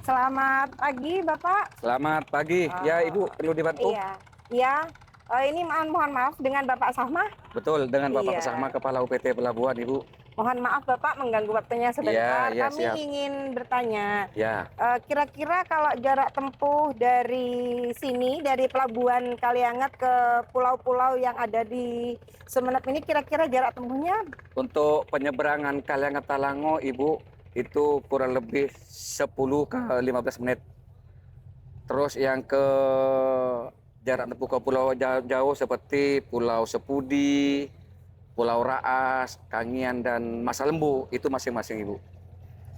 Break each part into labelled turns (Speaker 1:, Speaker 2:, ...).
Speaker 1: Selamat pagi, Bapak.
Speaker 2: Selamat pagi. Ya, Ibu perlu dibantu?
Speaker 1: Iya, iya. Ini mohon maaf dengan Bapak Sahma?
Speaker 2: Betul, dengan Bapak Sahma,
Speaker 1: Iya.
Speaker 2: Kepala UPT Pelabuhan, Ibu.
Speaker 1: Mohon maaf Bapak mengganggu waktunya
Speaker 2: Iya,
Speaker 1: sebentar.
Speaker 2: iya,
Speaker 1: Kami
Speaker 2: siap.
Speaker 1: ingin bertanya,
Speaker 2: Ya,
Speaker 1: kira-kira kalau jarak tempuh dari sini, dari Pelabuhan Kaliangat ke pulau-pulau yang ada di Sumeneb ini, kira-kira jarak tempuhnya
Speaker 2: untuk penyeberangan Kaliangat Talango, Ibu, itu kurang lebih 10 ke 15 menit. Terus yang ke jarak tempuh ke pulau jauh-jauh seperti Pulau Sepudi, Pulau Raas, Kangian, dan Masa Lembu, itu masing-masing, Ibu.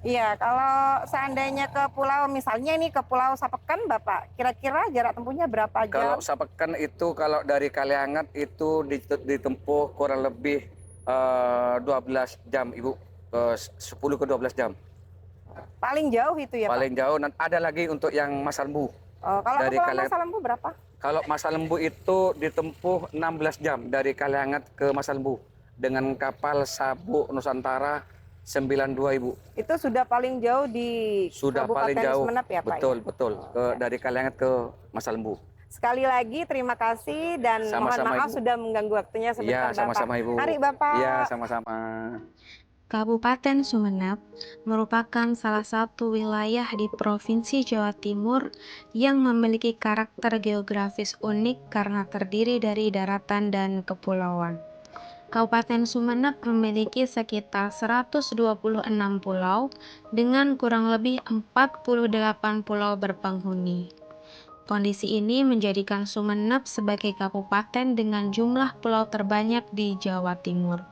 Speaker 1: iya, kalau seandainya ke pulau, misalnya ini ke Pulau Sapeken, Bapak, kira-kira jarak tempuhnya berapa
Speaker 2: Kalau
Speaker 1: jam?
Speaker 2: Sapeken itu kalau dari Kaliangat itu ditempuh kurang lebih 12 jam, Ibu. 10 ke 12 jam.
Speaker 1: Paling jauh itu ya, Pak?
Speaker 2: Paling jauh, dan ada lagi untuk yang Masa Lembu.
Speaker 1: Oh, kalau ke
Speaker 2: Dari
Speaker 1: Pulau
Speaker 2: Kaliangat,
Speaker 1: Masa Lembu berapa?
Speaker 2: kalau Masa Lembu itu ditempuh 16 jam dari Kaliangat ke Masa Lembu dengan kapal Sabuk Nusantara 92, Ibu.
Speaker 1: Itu sudah paling jauh di
Speaker 2: Sudah paling
Speaker 1: Kabupaten
Speaker 2: jauh.
Speaker 1: Sumeneb ya, Pak ya?
Speaker 2: Betul, betul.
Speaker 1: Oh, ya.
Speaker 2: Dari Kaliangat ke Masa Lembu.
Speaker 1: Sekali lagi terima kasih dan mohon
Speaker 2: Sama-sama,
Speaker 1: maaf
Speaker 2: Ibu.
Speaker 1: sudah mengganggu waktunya
Speaker 2: Iya,
Speaker 1: sebentar, Bapak.
Speaker 2: sama-sama, Ibu.
Speaker 1: Mari,
Speaker 2: Iya,
Speaker 1: Bapak.
Speaker 2: sama-sama.
Speaker 3: Kabupaten Sumeneb merupakan salah satu wilayah di Provinsi Jawa Timur yang memiliki karakter geografis unik karena terdiri dari daratan dan kepulauan. Kabupaten Sumeneb memiliki sekitar 126 pulau dengan kurang lebih 48 pulau berpenghuni. Kondisi ini menjadikan Sumeneb sebagai kabupaten dengan jumlah pulau terbanyak di Jawa Timur.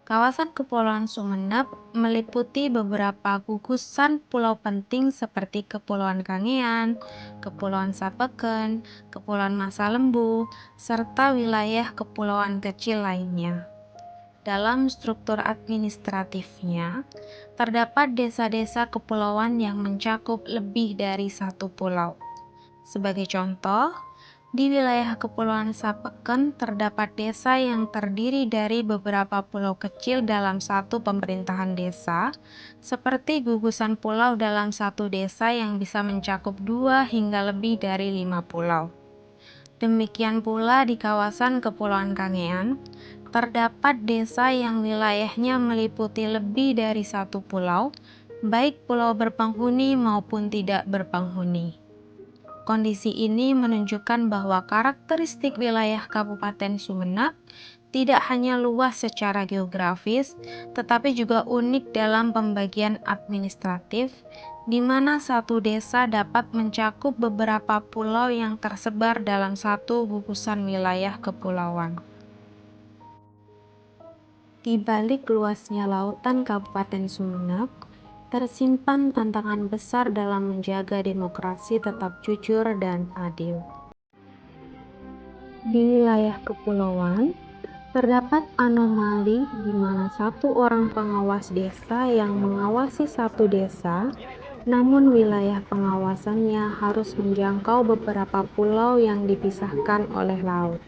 Speaker 3: Kawasan Kepulauan Sumeneb meliputi beberapa gugusan pulau penting seperti Kepulauan Kangean, Kepulauan Sapeken, Kepulauan Masa Lembu, serta wilayah kepulauan kecil lainnya. Dalam struktur administratifnya, terdapat desa-desa kepulauan yang mencakup lebih dari satu pulau. Sebagai contoh, di wilayah Kepulauan Sapeken terdapat desa yang terdiri dari beberapa pulau kecil dalam satu pemerintahan desa, seperti gugusan pulau dalam satu desa yang bisa mencakup 2 hingga lebih dari 5 pulau. Demikian pula di kawasan Kepulauan Kangean, terdapat desa yang wilayahnya meliputi lebih dari satu pulau, baik pulau berpenghuni maupun tidak berpenghuni. Kondisi ini menunjukkan bahwa karakteristik wilayah Kabupaten Sumeneb tidak hanya luas secara geografis, tetapi juga unik dalam pembagian administratif, di mana satu desa dapat mencakup beberapa pulau yang tersebar dalam satu gugusan wilayah kepulauan. Di balik luasnya lautan Kabupaten Sumeneb, tersimpan tantangan besar dalam menjaga demokrasi tetap jujur dan adil. Di wilayah kepulauan, terdapat anomali di mana satu orang pengawas desa yang mengawasi satu desa, namun wilayah pengawasannya harus menjangkau beberapa pulau yang dipisahkan oleh laut.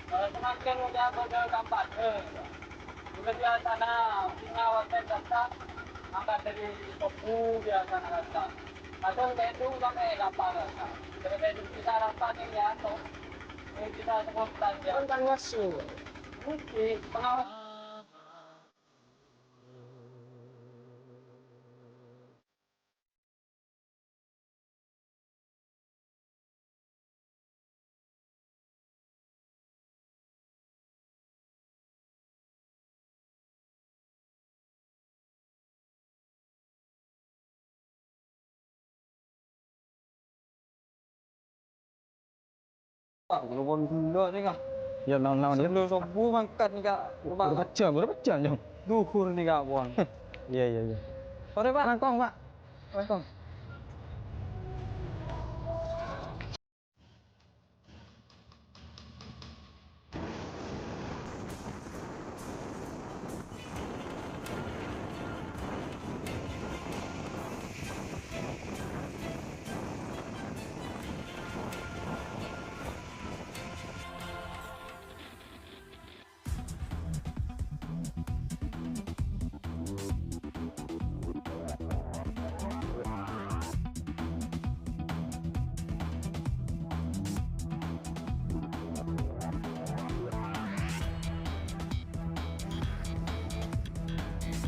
Speaker 4: Semakin udah bergambar, kemudian tanah pengawasan data angkat dari topu biasa rasa. Atau itu sampai lapangan. Jadi kita rapat ini ya, atau kita semua belanja. Tentang wasu, mungkin pengawas.
Speaker 5: Ngomong dulu nih kak. Ya naon-naon
Speaker 4: Sebelum subuh mangkat nih kak.
Speaker 5: berapa jam jam.
Speaker 4: Duhur nih kak buang.
Speaker 5: Iya iya iya.
Speaker 4: Sore pak.
Speaker 5: Rangkong pak. Rangkong.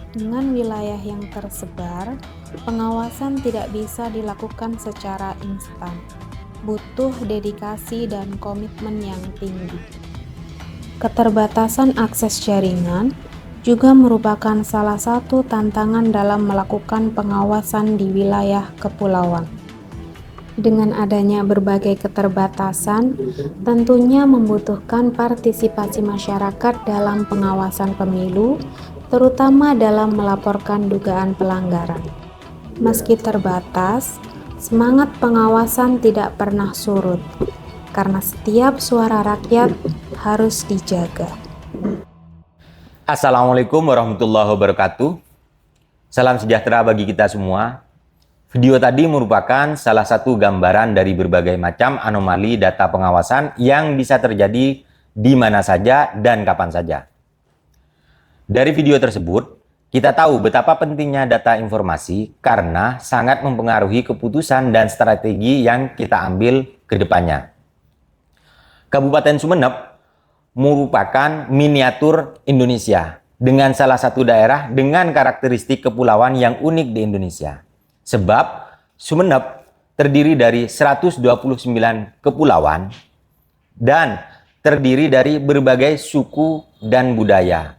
Speaker 3: Dengan wilayah yang tersebar, pengawasan tidak bisa dilakukan secara instan. Butuh dedikasi dan komitmen yang tinggi. Keterbatasan akses jaringan juga merupakan salah satu tantangan dalam melakukan pengawasan di wilayah kepulauan. Dengan adanya berbagai keterbatasan, tentunya membutuhkan partisipasi masyarakat dalam pengawasan pemilu, terutama dalam melaporkan dugaan pelanggaran. Meski terbatas, semangat pengawasan tidak pernah surut, karena setiap suara rakyat harus dijaga.
Speaker 6: Assalamualaikum warahmatullahi wabarakatuh. Salam sejahtera bagi kita semua. Video tadi merupakan salah satu gambaran dari berbagai macam anomali data pengawasan yang bisa terjadi di mana saja dan kapan saja. Dari video tersebut, kita tahu betapa pentingnya data informasi karena sangat mempengaruhi keputusan dan strategi yang kita ambil ke depannya. Kabupaten Sumeneb merupakan miniatur Indonesia dengan salah satu daerah dengan karakteristik kepulauan yang unik di Indonesia. Sebab Sumeneb terdiri dari 129 kepulauan dan terdiri dari berbagai suku dan budaya.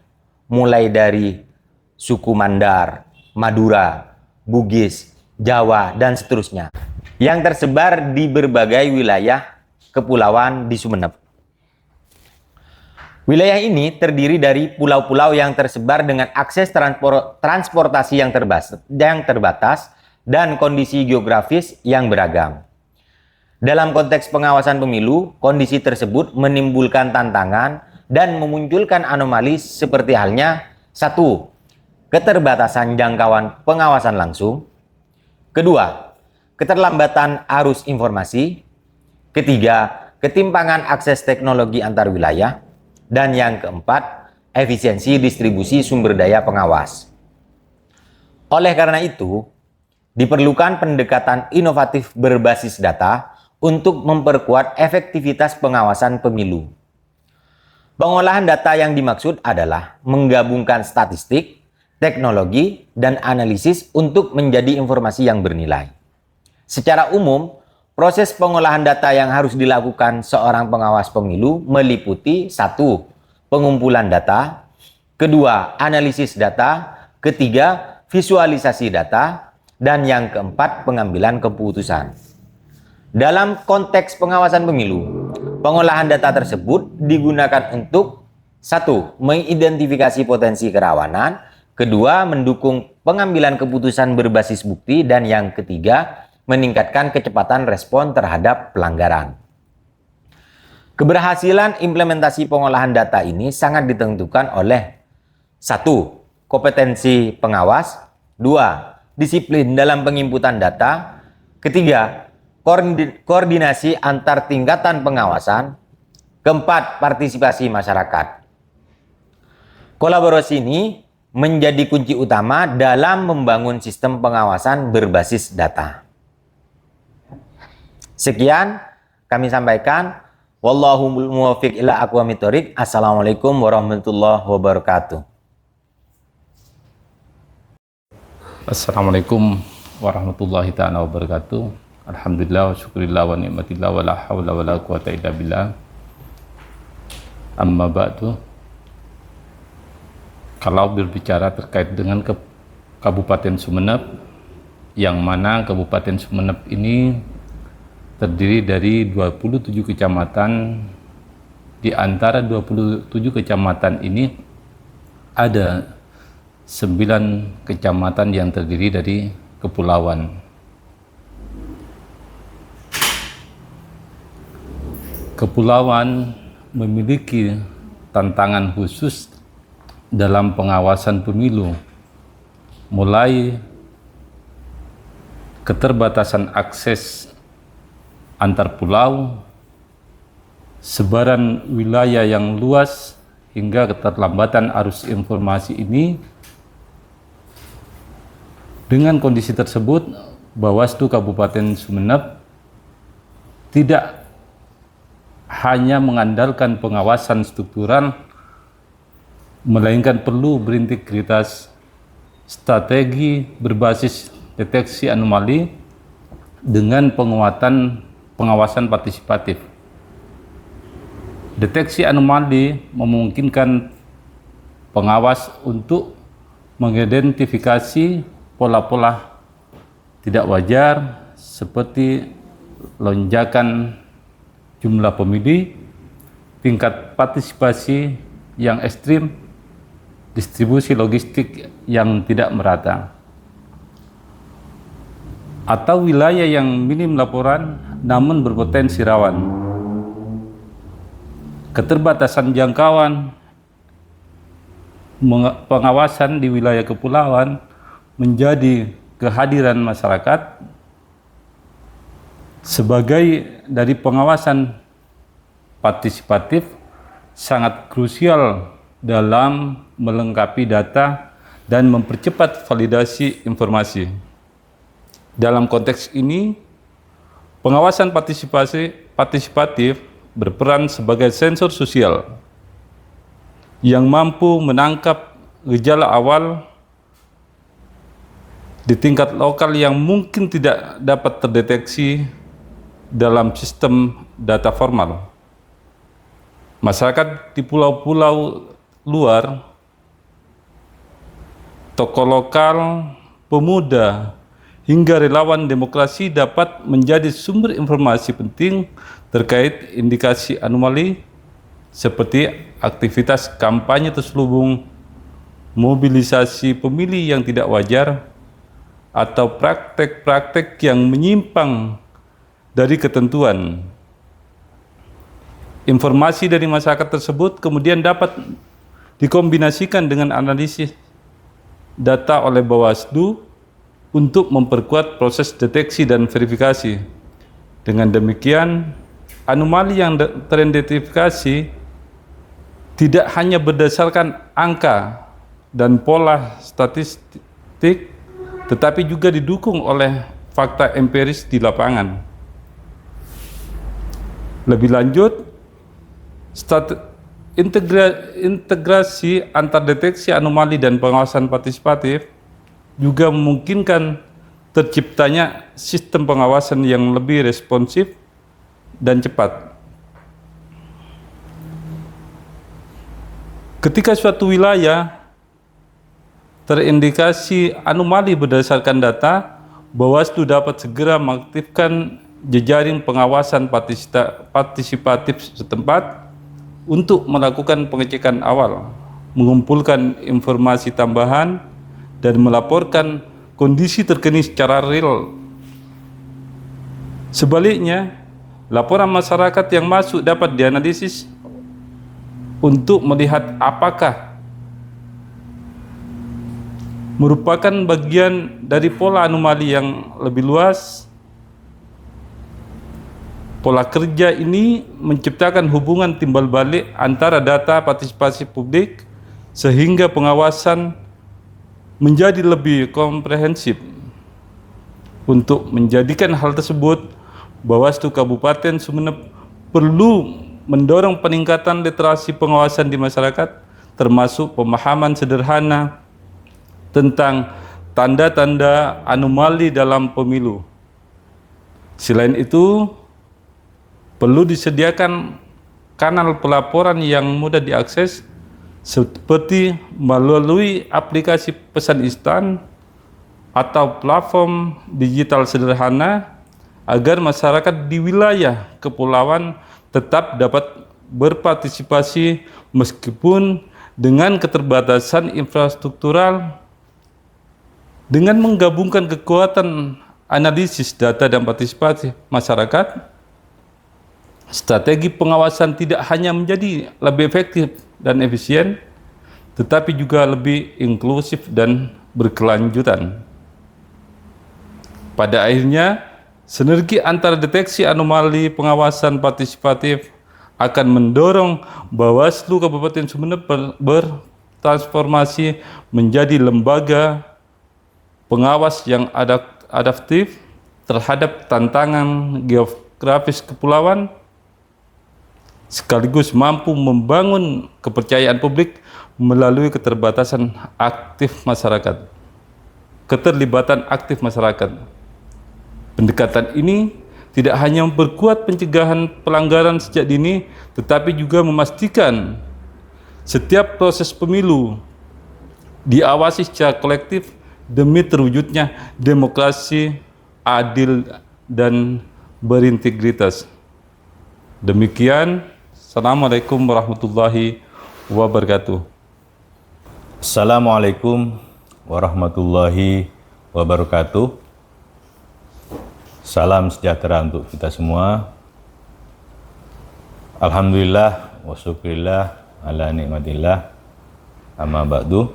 Speaker 6: Mulai dari suku Mandar, Madura, Bugis, Jawa, dan seterusnya. Yang tersebar di berbagai wilayah kepulauan di Sumeneb. Wilayah ini terdiri dari pulau-pulau yang tersebar dengan akses transportasi yang terbatas dan kondisi geografis yang beragam. Dalam konteks pengawasan pemilu, kondisi tersebut menimbulkan tantangan dan memunculkan anomali seperti halnya 1. Keterbatasan jangkauan pengawasan langsung. 2. Keterlambatan arus informasi. 3. Ketimpangan akses teknologi antar wilayah. Dan yang keempat, efisiensi distribusi sumber daya pengawas. Oleh karena itu, diperlukan pendekatan inovatif berbasis data untuk memperkuat efektivitas pengawasan pemilu. Pengolahan data yang dimaksud adalah menggabungkan statistik, teknologi, dan analisis untuk menjadi informasi yang bernilai. Secara umum, proses pengolahan data yang harus dilakukan seorang pengawas pemilu meliputi 1. Pengumpulan data, 2. Analisis data, 3. Visualisasi data, dan yang keempat pengambilan keputusan. Dalam konteks pengawasan pemilu, pengolahan data tersebut digunakan untuk 1. Mengidentifikasi potensi kerawanan, 2. Mendukung pengambilan keputusan berbasis bukti, dan yang ketiga meningkatkan kecepatan respon terhadap pelanggaran. Keberhasilan implementasi pengolahan data ini sangat ditentukan oleh 1. Kompetensi pengawas, 2. Disiplin dalam penginputan data, 3. Koordinasi antar tingkatan pengawasan, 4. Partisipasi masyarakat. Kolaborasi ini menjadi kunci utama dalam membangun sistem pengawasan berbasis data. Sekian kami sampaikan. Wallahu muwaffiq ila aqwamit thoriq. Assalamualaikum warahmatullahi wabarakatuh.
Speaker 7: Assalamualaikum warahmatullahi ta'ala wabarakatuh. Alhamdulillah wa syukurillah wa ni'matillah wa la hawla wa la quwata illa billah. Amma ba'du. Kalau berbicara terkait dengan Kabupaten Sumeneb, yang mana Kabupaten Sumeneb ini terdiri dari 27 kecamatan. Di antara 27 kecamatan ini ada 9 kecamatan yang terdiri dari kepulauan. Kepulauan memiliki tantangan khusus dalam pengawasan pemilu, mulai keterbatasan akses antar pulau, sebaran wilayah yang luas, hingga keterlambatan arus informasi ini. Dengan kondisi tersebut, Bawaslu Kabupaten Sumeneb tidak hanya mengandalkan pengawasan struktural, melainkan perlu berintegritas strategi berbasis deteksi anomali dengan penguatan pengawasan partisipatif. Deteksi anomali memungkinkan pengawas untuk mengidentifikasi pola-pola tidak wajar seperti lonjakan jumlah pemilih, tingkat partisipasi yang ekstrim, distribusi logistik yang tidak merata, atau wilayah yang minim laporan namun berpotensi rawan. Keterbatasan jangkauan pengawasan di wilayah kepulauan menjadi kehadiran masyarakat sebagai dari pengawasan partisipatif sangat krusial dalam melengkapi data dan mempercepat validasi informasi. Dalam konteks ini, pengawasan partisipatif berperan sebagai sensor sosial yang mampu menangkap gejala awal di tingkat lokal yang mungkin tidak dapat terdeteksi dalam sistem data formal. Masyarakat di pulau-pulau luar, tokoh lokal, pemuda, hingga relawan demokrasi dapat menjadi sumber informasi penting terkait indikasi anomali seperti aktivitas kampanye terselubung, mobilisasi pemilih yang tidak wajar, atau praktek-praktek yang menyimpang dari ketentuan. Informasi dari masyarakat tersebut kemudian dapat dikombinasikan dengan analisis data oleh Bawaslu untuk memperkuat proses deteksi dan verifikasi. Dengan demikian, anomali yang teridentifikasi tidak hanya berdasarkan angka dan pola statistik, tetapi juga didukung oleh fakta empiris di lapangan. Lebih lanjut, integrasi antar deteksi anomali dan pengawasan partisipatif juga memungkinkan terciptanya sistem pengawasan yang lebih responsif dan cepat. Ketika suatu wilayah terindikasi anomali berdasarkan data, Bawaslu dapat segera mengaktifkan jejaring pengawasan partisipatif setempat untuk melakukan pengecekan awal, mengumpulkan informasi tambahan, dan melaporkan kondisi terkini secara real. Sebaliknya, laporan masyarakat yang masuk dapat dianalisis untuk melihat apakah merupakan bagian dari pola anomali yang lebih luas. Pola kerja ini menciptakan hubungan timbal balik antara data partisipasi publik sehingga pengawasan menjadi lebih komprehensif. Untuk menjadikan hal tersebut, Bawaslu Kabupaten Sumeneb perlu mendorong peningkatan literasi pengawasan di masyarakat, termasuk pemahaman sederhana tentang tanda-tanda anomali dalam pemilu. Selain itu, perlu disediakan kanal pelaporan yang mudah diakses seperti melalui aplikasi pesan instan atau platform digital sederhana agar masyarakat di wilayah kepulauan tetap dapat berpartisipasi meskipun dengan keterbatasan infrastruktural. Dengan menggabungkan kekuatan analisis data dan partisipasi masyarakat, strategi pengawasan tidak hanya menjadi lebih efektif dan efisien, tetapi juga lebih inklusif dan berkelanjutan. Pada akhirnya, sinergi antara deteksi anomali pengawasan partisipatif akan mendorong Bawaslu Kabupaten Sumeneb bertransformasi menjadi lembaga pengawas yang adaptif terhadap tantangan geografis kepulauan, sekaligus mampu membangun kepercayaan publik melalui keterbatasan aktif masyarakat. keterlibatan aktif masyarakat. Pendekatan ini tidak hanya memperkuat pencegahan pelanggaran sejak dini, tetapi juga memastikan setiap proses pemilu diawasi secara kolektif demi terwujudnya demokrasi adil dan berintegritas. Demikian, Assalamualaikum warahmatullahi wabarakatuh.
Speaker 8: Assalamualaikum warahmatullahi wabarakatuh. Salam sejahtera untuk kita semua. Alhamdulillah wa syukurillah ala nikmatillah. Amma ba'du.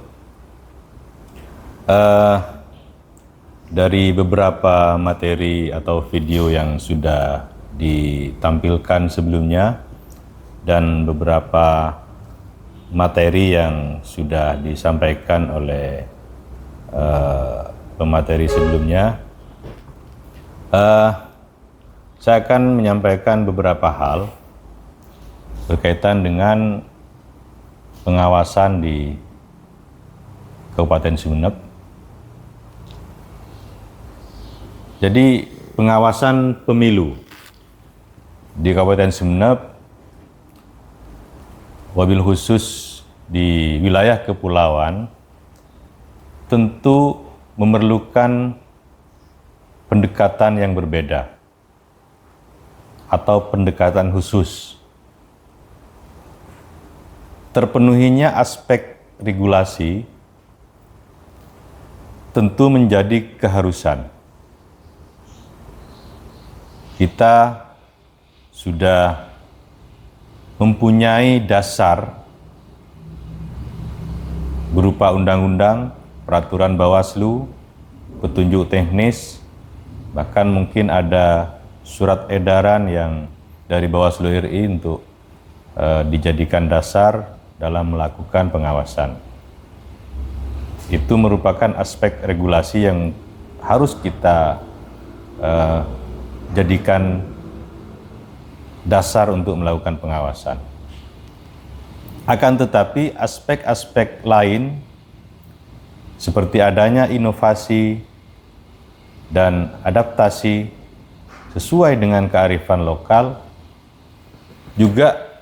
Speaker 8: Dari beberapa materi atau video yang sudah ditampilkan sebelumnya dan beberapa materi yang sudah disampaikan oleh pemateri sebelumnya, saya akan menyampaikan beberapa hal berkaitan dengan pengawasan di Kabupaten Sumeneb. Jadi pengawasan pemilu di Kabupaten Sumeneb, wabil khusus di wilayah kepulauan, tentu memerlukan pendekatan yang berbeda atau pendekatan khusus. Terpenuhinya aspek regulasi tentu menjadi keharusan. Kita sudah mempunyai dasar berupa undang-undang, peraturan Bawaslu, petunjuk teknis, bahkan mungkin ada surat edaran yang dari Bawaslu RI untuk dijadikan dasar dalam melakukan pengawasan. Itu merupakan aspek regulasi yang harus kita jadikan dasar untuk melakukan pengawasan. Akan tetapi aspek-aspek lain seperti adanya inovasi dan adaptasi sesuai dengan kearifan lokal juga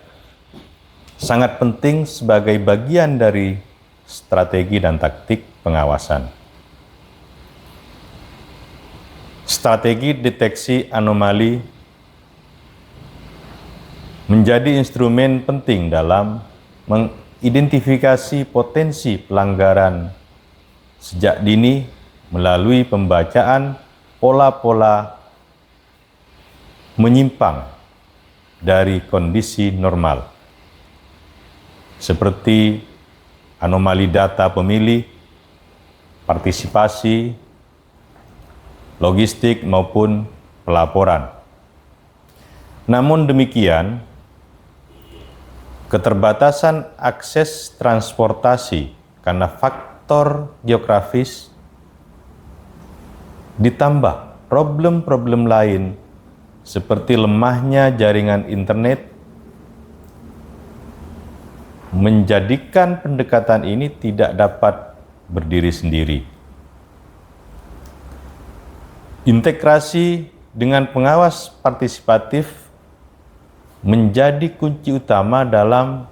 Speaker 8: sangat penting sebagai bagian dari strategi dan taktik pengawasan. Strategi deteksi anomali menjadi instrumen penting dalam mengidentifikasi potensi pelanggaran sejak dini melalui pembacaan pola-pola menyimpang dari kondisi normal, seperti anomali data pemilih, partisipasi, logistik maupun pelaporan. Namun demikian, keterbatasan akses transportasi karena faktor geografis ditambah problem-problem lain seperti lemahnya jaringan internet menjadikan pendekatan ini tidak dapat berdiri sendiri. Integrasi dengan pengawas partisipatif menjadi kunci utama dalam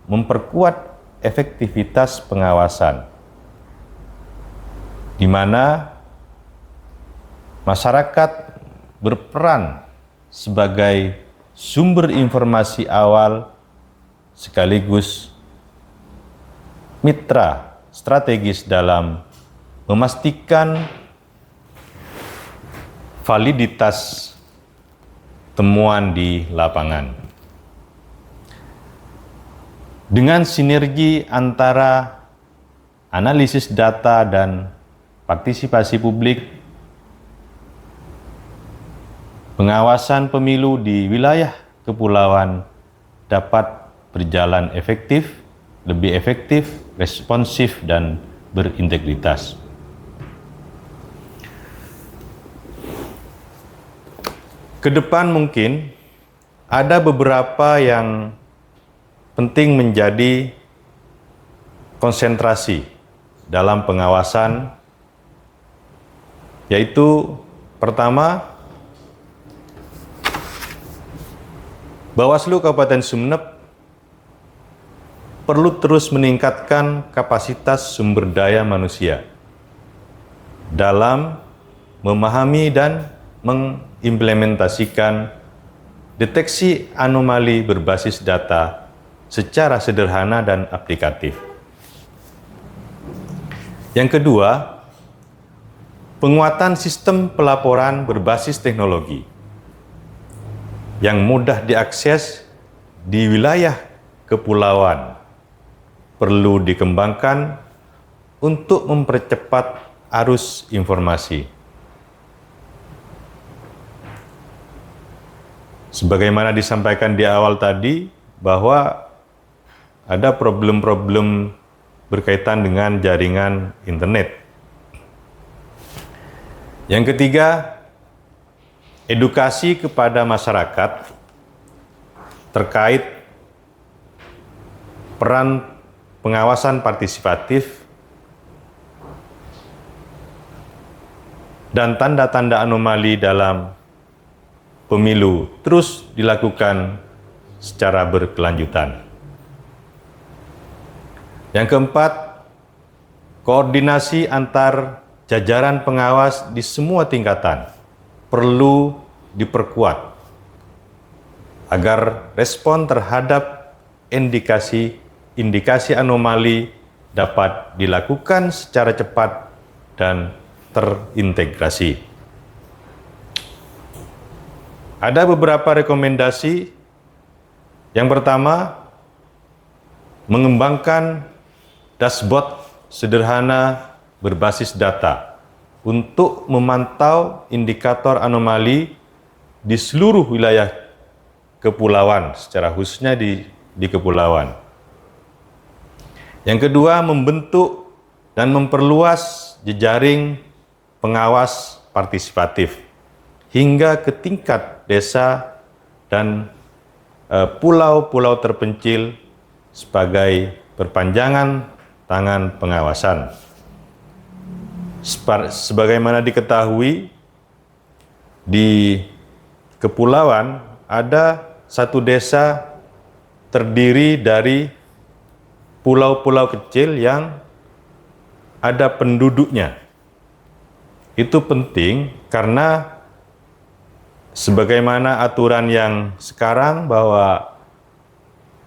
Speaker 8: memperkuat efektivitas pengawasan, di mana masyarakat berperan sebagai sumber informasi awal sekaligus mitra strategis dalam memastikan validitas temuan di lapangan. Dengan sinergi antara analisis data dan partisipasi publik, pengawasan pemilu di wilayah kepulauan dapat berjalan efektif, lebih efektif, responsif, dan berintegritas. Kedepan mungkin ada beberapa yang penting menjadi konsentrasi dalam pengawasan yaitu pertama, Bawaslu Kabupaten Sumeneb perlu terus meningkatkan kapasitas sumber daya manusia dalam memahami dan mengimplementasikan deteksi anomali berbasis data secara sederhana dan aplikatif. Yang kedua, penguatan sistem pelaporan berbasis teknologi yang mudah diakses di wilayah kepulauan perlu dikembangkan untuk mempercepat arus informasi. Sebagaimana disampaikan di awal tadi, bahwa ada problem-problem berkaitan dengan jaringan internet. Yang ketiga, edukasi kepada masyarakat terkait peran pengawasan partisipatif dan tanda-tanda anomali dalam pemilu terus dilakukan secara berkelanjutan. Yang keempat, koordinasi antar jajaran pengawas di semua tingkatan perlu diperkuat agar respon terhadap indikasi anomali dapat dilakukan secara cepat dan terintegrasi. Ada beberapa rekomendasi. Yang pertama, mengembangkan dashboard sederhana berbasis data untuk memantau indikator anomali di seluruh wilayah kepulauan, secara khususnya di kepulauan. Yang kedua, membentuk dan memperluas jejaring pengawas partisipatif hingga ke tingkat desa dan pulau-pulau terpencil sebagai perpanjangan tangan pengawasan. Sebagaimana diketahui, di kepulauan ada satu desa terdiri dari pulau-pulau kecil yang ada penduduknya. Itu penting karena sebagaimana aturan yang sekarang bahwa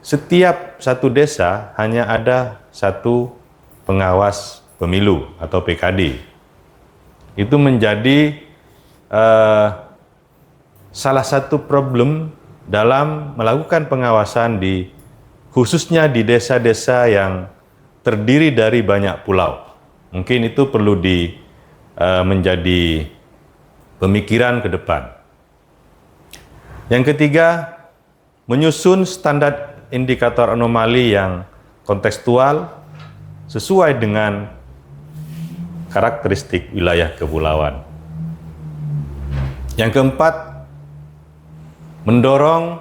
Speaker 8: setiap satu desa hanya ada satu pengawas pemilu atau PKD. Itu menjadi salah satu problem dalam melakukan pengawasan khususnya di desa-desa yang terdiri dari banyak pulau. Mungkin itu perlu menjadi pemikiran ke depan. Yang ketiga, menyusun standar indikator anomali yang kontekstual sesuai dengan karakteristik wilayah kepulauan. Yang keempat, mendorong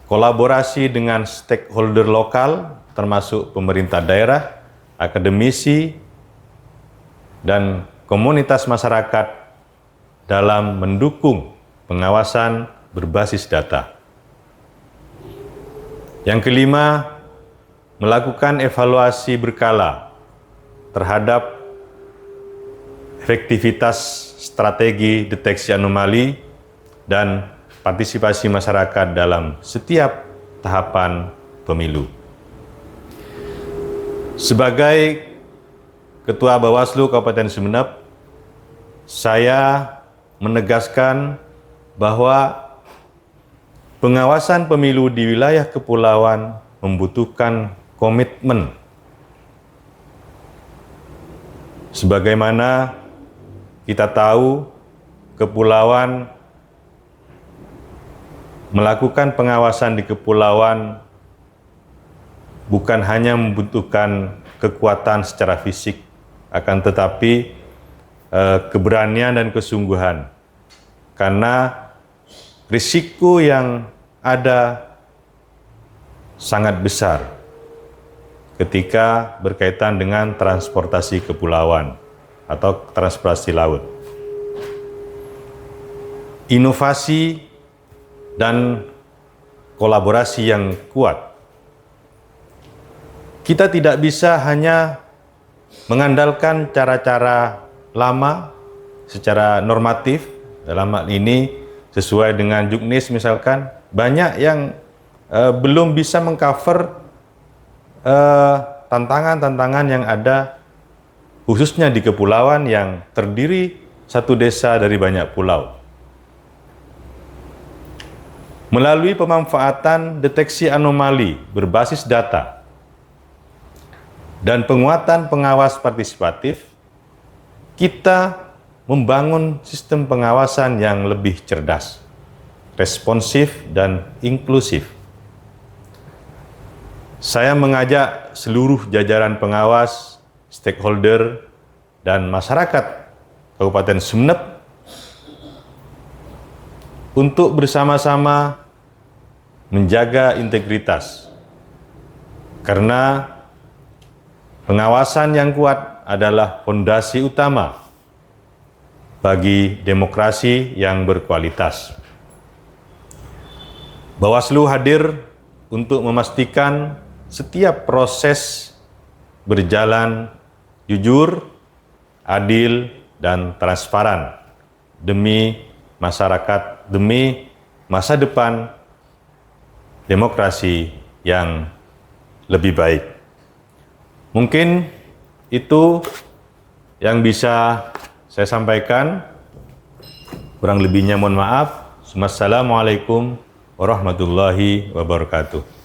Speaker 8: kolaborasi dengan stakeholder lokal, termasuk pemerintah daerah, akademisi, dan komunitas masyarakat dalam mendukung pengawasan berbasis data. Yang kelima, melakukan evaluasi berkala terhadap efektivitas strategi deteksi anomali dan partisipasi masyarakat dalam setiap tahapan pemilu. Sebagai Ketua Bawaslu Kabupaten Sumeneb, saya menegaskan bahwa pengawasan pemilu di wilayah kepulauan membutuhkan komitmen. Sebagaimana kita tahu, kepulauan melakukan pengawasan di kepulauan bukan hanya membutuhkan kekuatan secara fisik, akan tetapi keberanian dan kesungguhan. Karena risiko yang ada sangat besar ketika berkaitan dengan transportasi kepulauan. atau transportasi laut. Inovasi dan kolaborasi yang kuat. Kita tidak bisa hanya mengandalkan cara-cara lama secara normatif, dalam hal ini sesuai dengan Juknis misalkan, banyak yang belum bisa mengcover tantangan-tantangan yang ada khususnya di kepulauan yang terdiri satu desa dari banyak pulau. Melalui pemanfaatan deteksi anomali berbasis data dan penguatan pengawas partisipatif, kita membangun sistem pengawasan yang lebih cerdas, responsif, dan inklusif. Saya mengajak seluruh jajaran pengawas, stakeholder, dan masyarakat Kabupaten Sumeneb untuk bersama-sama menjaga integritas. Karena pengawasan yang kuat adalah fondasi utama bagi demokrasi yang berkualitas. Bawaslu hadir untuk memastikan setiap proses berjalan jujur, adil, dan transparan demi masyarakat, demi masa depan demokrasi yang lebih baik. Mungkin itu yang bisa saya sampaikan. Kurang lebihnya mohon maaf. Wassalamualaikum warahmatullahi wabarakatuh.